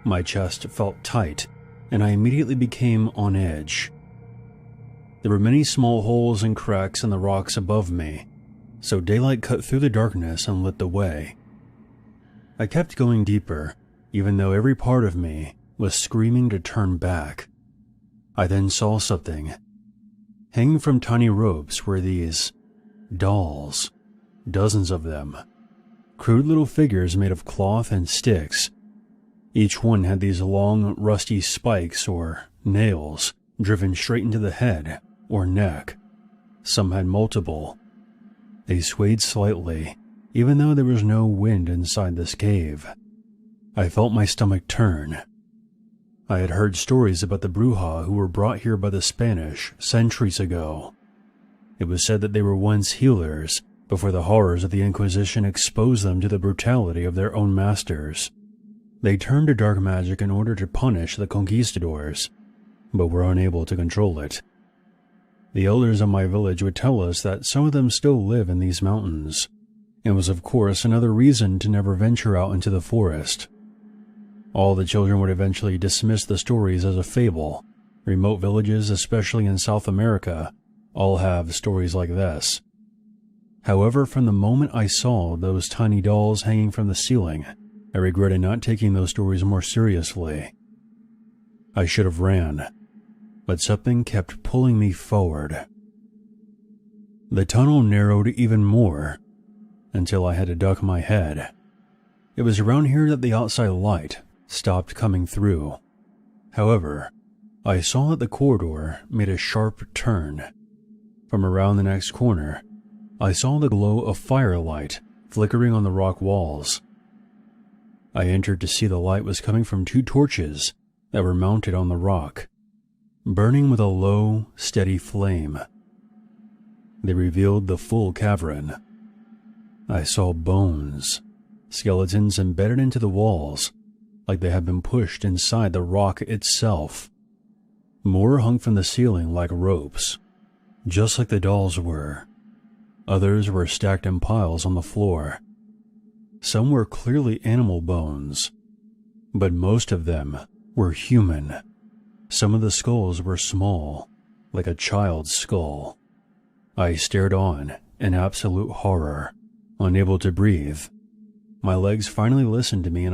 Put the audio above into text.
My chest felt tight, and I immediately became on edge. There were many small holes and cracks in the rocks above me, so daylight cut through the darkness and lit the way. I kept going deeper, even though every part of me was screaming to turn back. I then saw something. Hanging from tiny ropes were these dolls, dozens of them, crude little figures made of cloth and sticks. Each one had these long, rusty spikes or nails driven straight into the head or neck. Some had multiple. They swayed slightly, even though there was no wind inside this cave. I felt my stomach turn. I had heard stories about the Bruja who were brought here by the Spanish centuries ago. It was said that they were once healers before the horrors of the Inquisition exposed them to the brutality of their own masters. They turned to dark magic in order to punish the conquistadors, but were unable to control it. The elders of my village would tell us that some of them still live in these mountains. It was of course another reason to never venture out into the forest. All the children would eventually dismiss the stories as a fable. Remote villages, especially in South America, all have stories like this. However, from the moment I saw those tiny dolls hanging from the ceiling, I regretted not taking those stories more seriously. I should have ran, but something kept pulling me forward. The tunnel narrowed even more, until I had to duck my head. It was around here that the outside light stopped coming through. However, I saw that the corridor made a sharp turn. From around the next corner, I saw the glow of firelight flickering on the rock walls. I entered to see the light was coming from two torches that were mounted on the rock, burning with a low, steady flame. They revealed the full cavern. I saw bones, skeletons embedded into the walls, like they had been pushed inside the rock itself. More hung from the ceiling like ropes, just like the dolls were. Others were stacked in piles on the floor. Some were clearly animal bones, but most of them were human. Some of the skulls were small, like a child's skull. I stared on in absolute horror, unable to breathe. My legs finally listened to me and I